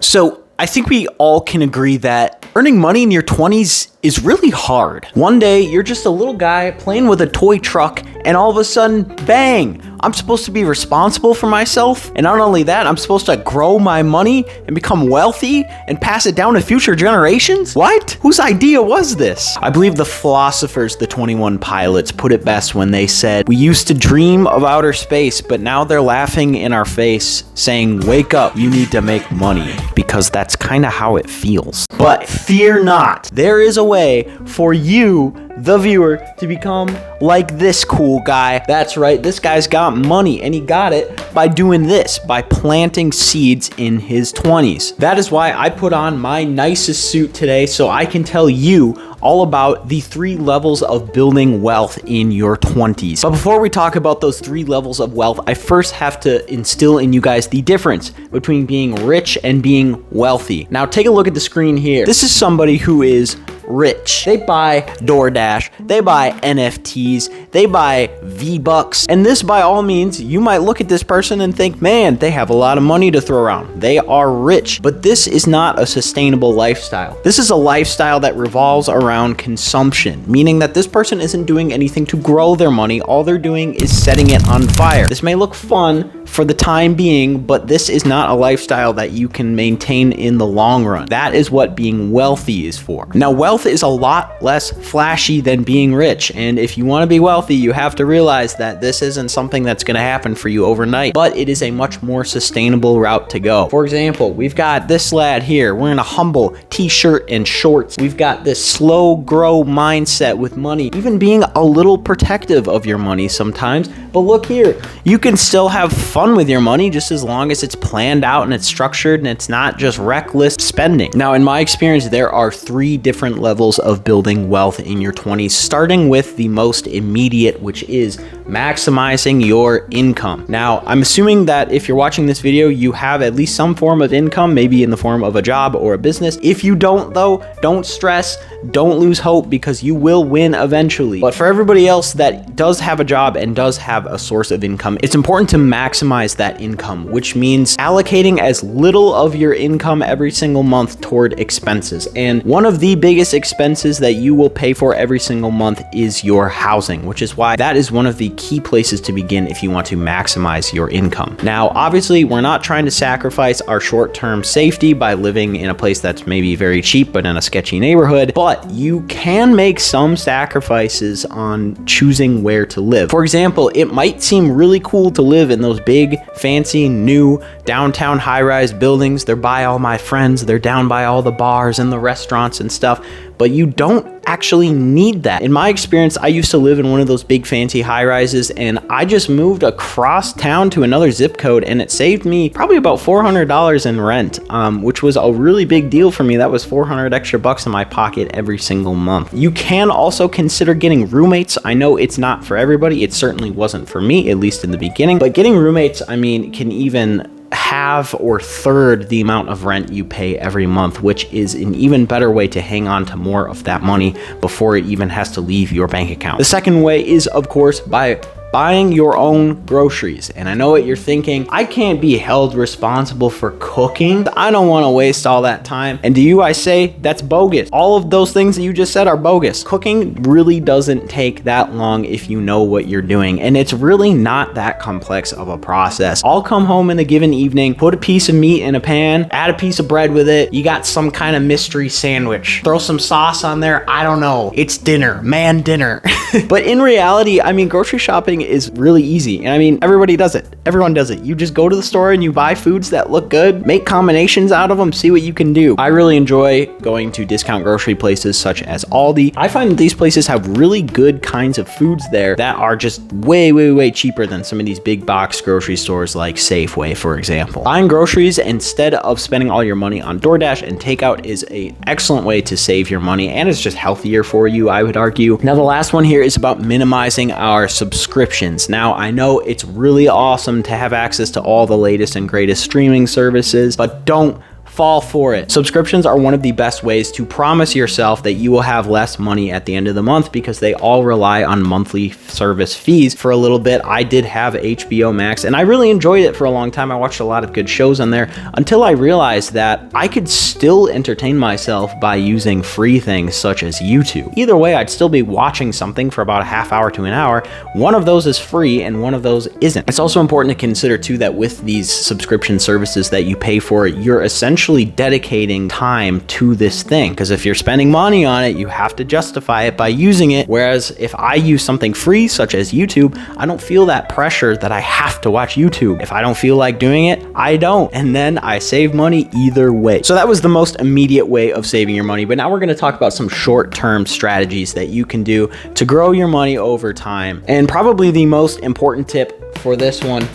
So I think we all can agree that earning money in your 20s is really hard. One day, you're just a little guy playing with a toy truck, and all of a sudden, bang! I'm supposed to be responsible for myself, and not only that, I'm supposed to grow my money and become wealthy and pass it down to future generations? What? Whose idea was this? I believe the philosophers, the 21 Pilots, put it best when they said, "We used to dream of outer space, but now they're laughing in our face, saying, 'Wake up, you need to make money,' because that's kind of how it feels." But fear not, there is a way for you, the viewer, to become like this cool guy. That's right, this guy's got money, and he got it by doing this, by planting seeds in his 20s. That is why I put on my nicest suit today, so I can tell you all about the 3 levels of building wealth in your 20s. But before we talk about those 3 levels of wealth, I first have to instill in you guys the difference between being rich and being wealthy. Now take a look at the screen here. This is somebody who is rich. They buy DoorDash, they buy NFTs, they buy V-Bucks, and this by all means, you might look at this person and think, man, they have a lot of money to throw around. They are rich, but this is not a sustainable lifestyle. This is a lifestyle that revolves around consumption, meaning that this person isn't doing anything to grow their money. All they're doing is setting it on fire. This may look fun for the time being, but this is not a lifestyle that you can maintain in the long run. That is what being wealthy is for. Now, wealth is a lot less flashy than being rich, and if you want to be wealthy, you have to realize that this isn't something that's going to happen for you overnight, but it is a much more sustainable route to go. For example, we've got this lad here wearing a humble t-shirt and shorts. We've got this slow grow mindset with money, even being a little protective of your money sometimes. But look here, you can still have fun with your money just as long as it's planned out and it's structured and it's not just reckless spending. Now, in my experience, there are 3 different levels of building wealth in your 20s, starting with the most immediate, which is maximizing your income. Now, I'm assuming that if you're watching this video, you have at least some form of income, maybe in the form of a job or a business. If you don't though, don't stress, don't lose hope, because you will win eventually. But for everybody else that does have a job and does have a source of income, it's important to maximize that income, which means allocating as little of your income every single month toward expenses. And one of the biggest expenses that you will pay for every single month is your housing, which is why that is one of the key places to begin if you want to maximize your income. Now, obviously, we're not trying to sacrifice our short-term safety by living in a place that's maybe very cheap but in a sketchy neighborhood, but you can make some sacrifices on choosing where to live. For example, it might seem really cool to live in those big, fancy, new downtown high-rise buildings. They're by all my friends, they're down by all the bars and the restaurants and stuff, but you don't actually need that. In my experience, I used to live in one of those big fancy high rises, and I just moved across town to another zip code, and it saved me probably about $400 in rent, which was a really big deal for me. That was 400 extra bucks in my pocket every single month. You can also consider getting roommates. I know it's not for everybody. It certainly wasn't for me, at least in the beginning, but getting roommates, I mean, can even half or third the amount of rent you pay every month, which is an even better way to hang on to more of that money before it even has to leave your bank account. The second way is, of course, by buying your own groceries. And I know what you're thinking, I can't be held responsible for cooking. I don't want to waste all that time. And to you, I say that's bogus. All of those things that you just said are bogus. Cooking really doesn't take that long if you know what you're doing. And it's really not that complex of a process. I'll come home in a given evening, put a piece of meat in a pan, add a piece of bread with it. You got some kind of mystery sandwich. Throw some sauce on there. I don't know. It's dinner, man, dinner. But in reality, I mean, grocery shopping is really easy. And I mean, everybody does it. Everyone does it. You just go to the store and you buy foods that look good, make combinations out of them, see what you can do. I really enjoy going to discount grocery places such as Aldi. I find that these places have really good kinds of foods there that are just way, way, way cheaper than some of these big box grocery stores like Safeway, for example. Buying groceries instead of spending all your money on DoorDash and takeout is an excellent way to save your money, and it's just healthier for you, I would argue. Now, the last one here is about minimizing our subscriptions. Now, I know it's really awesome to have access to all the latest and greatest streaming services, but don't fall for it. Subscriptions are one of the best ways to promise yourself that you will have less money at the end of the month because they all rely on monthly service fees. For a little bit, I did have HBO Max and I really enjoyed it for a long time. I watched a lot of good shows on there until I realized that I could still entertain myself by using free things such as YouTube. Either way, I'd still be watching something for about a half hour to an hour. One of those is free and one of those isn't. It's also important to consider too that with these subscription services that you pay for, you're essentially dedicating time to this thing, because if you're spending money on it, you have to justify it by using it. Whereas if I use something free such as YouTube, I don't feel that pressure that I have to watch YouTube. If I don't feel like doing it, I don't, and then I save money either way. So that was the most immediate way of saving your money, but now we're going to talk about some short-term strategies that you can do to grow your money over time. And probably the most important tip for this one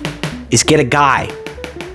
is get a guy.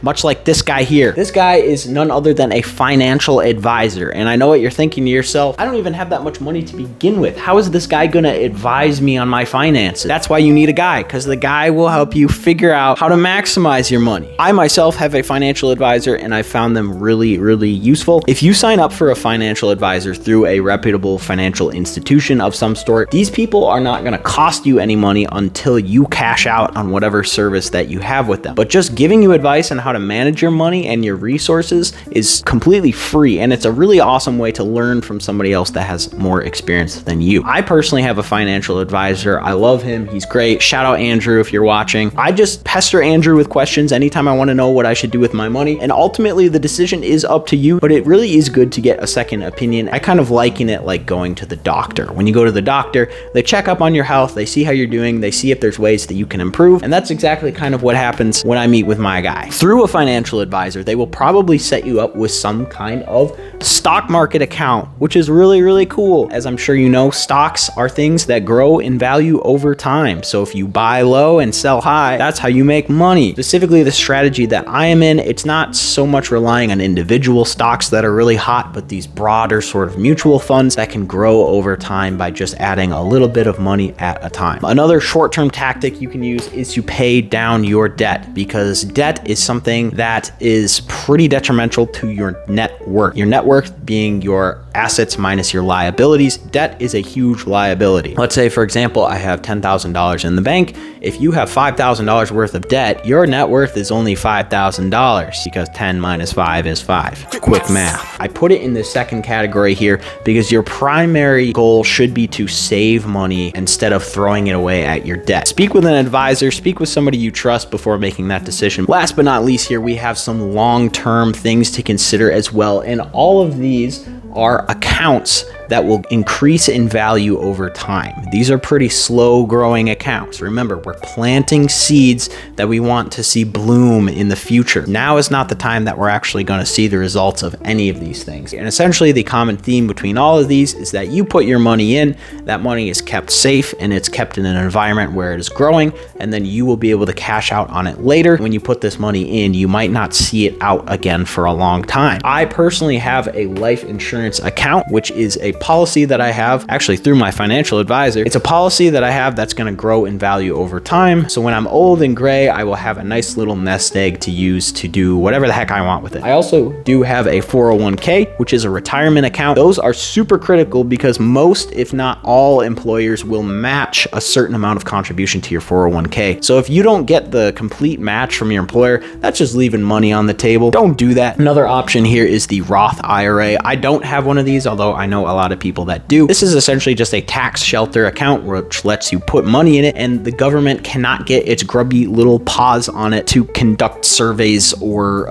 Much like this guy here. This guy is none other than a financial advisor. And I know what you're thinking to yourself, I don't even have that much money to begin with. How is this guy gonna advise me on my finances? That's why you need a guy, because the guy will help you figure out how to maximize your money. I myself have a financial advisor and I found them really, really useful. If you sign up for a financial advisor through a reputable financial institution of some sort, these people are not gonna cost you any money until you cash out on whatever service that you have with them. But just giving you advice on how to manage your money and your resources is completely free, and it's a really awesome way to learn from somebody else that has more experience than you. I personally have a financial advisor. I love him. He's great. Shout out Andrew if you're watching. I just pester Andrew with questions anytime I want to know what I should do with my money, and ultimately the decision is up to you, but it really is good to get a second opinion. I kind of liken it like going to the doctor. When you go to the doctor, they check up on your health, they see how you're doing, they see if there's ways that you can improve, and that's exactly kind of what happens when I meet with my guy. Through a financial advisor, they will probably set you up with some kind of stock market account, which is really, really cool. As I'm sure you know, stocks are things that grow in value over time. So if you buy low and sell high, that's how you make money. Specifically, the strategy that I am in, it's not so much relying on individual stocks that are really hot, but these broader sort of mutual funds that can grow over time by just adding a little bit of money at a time. Another short-term tactic you can use is to pay down your debt, because debt is something that is pretty detrimental to your net worth. Your net worth being your assets minus your liabilities. Debt is a huge liability. Let's say, for example, I have $10,000 in the bank. If you have $5,000 worth of debt, your net worth is only $5,000 because 10 minus 5 is 5. Quick math. I put it in the second category here because your primary goal should be to save money instead of throwing it away at your debt. Speak with an advisor, speak with somebody you trust before making that decision. Last but not least here, we have some long-term things to consider as well, and all of these are accounts that will increase in value over time. These are pretty slow growing accounts. Remember, we're planting seeds that we want to see bloom in the future. Now is not the time that we're actually going to see the results of any of these things. And essentially the common theme between all of these is that you put your money in, that money is kept safe and it's kept in an environment where it is growing, and then you will be able to cash out on it later. When you put this money in, you might not see it out again for a long time. I personally have a life insurance account, which is a policy that I have actually through my financial advisor. It's a policy that I have that's going to grow in value over time. So when I'm old and gray, I will have a nice little nest egg to use to do whatever the heck I want with it. I also do have a 401k, which is a retirement account. Those are super critical because most, if not all, employers will match a certain amount of contribution to your 401k. So if you don't get the complete match from your employer, that's just leaving money on the table. Don't do that. Another option here is the Roth IRA. I don't have one of these, although I know a lot of people that do. This is essentially just a tax shelter account which lets you put money in it, and the government cannot get its grubby little paws on it to conduct surveys or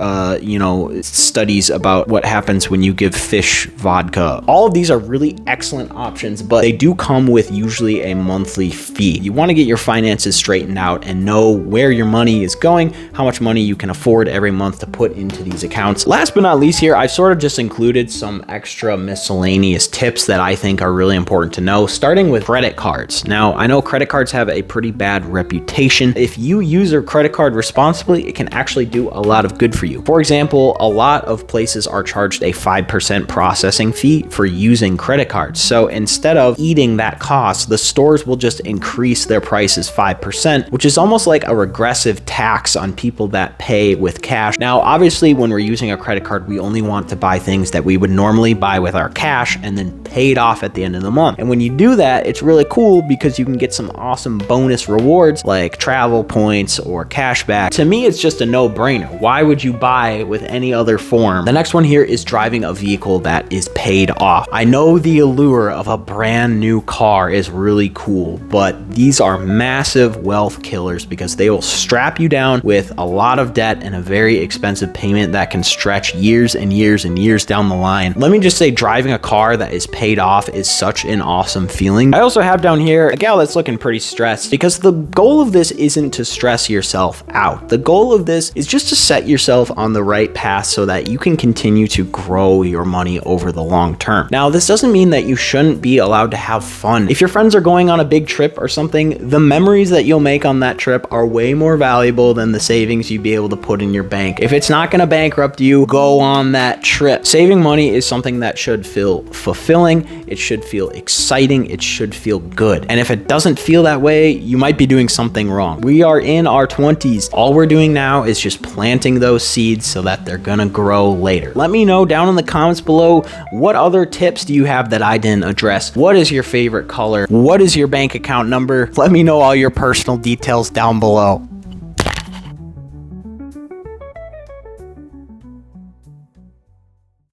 studies about what happens when you give fish vodka. All of these are really excellent options, but they do come with usually a monthly fee. You want to get your finances straightened out and know where your money is going, how much money you can afford every month to put into these accounts. Last but not least here, I've sort of just included some extra miscellaneous tips that I think are really important to know, starting with credit cards. Now, I know credit cards have a pretty bad reputation. If you use your credit card responsibly, it can actually do a lot of good for you. For example, a lot of places are charged a 5% processing fee for using credit cards. So instead of eating that cost, the stores will just increase their prices 5%, which is almost like a regressive tax on people that pay with cash. Now, obviously, when we're using a credit card, we only want to buy things that we would normally buy with our cash and then pay it off at the end of the month. And when you do that, it's really cool because you can get some awesome bonus rewards like travel points or cash back. To me, it's just a no-brainer. Why would you buy with any other form? The next one here is driving a vehicle that is paid off. I know the allure of a brand new car is really cool, but these are massive wealth killers because they will strap you down with a lot of debt and a very expensive payment that can stretch years and years and years down the line. Let me just say, driving a car that is paid off is such an awesome feeling. I also have down here a gal that's looking pretty stressed because the goal of this isn't to stress yourself out. The goal of this is just to set yourself on the right path so that you can continue to grow your money over the long term. Now, this doesn't mean that you shouldn't be allowed to have fun. If your friends are going on a big trip or something, the memories that you'll make on that trip are way more valuable than the savings you'd be able to put in your bank. If it's not going to bankrupt you, go on that trip. Saving money is something that should feel fulfilling. It should feel exciting. It should feel good. And if it doesn't feel that way, you might be doing something wrong. We are in our 20s. All we're doing now is just planting those seeds so that they're gonna grow later. Let me know down in the comments below, what other tips do you have that I didn't address? What is your favorite color? What is your bank account number? Let me know all your personal details down below.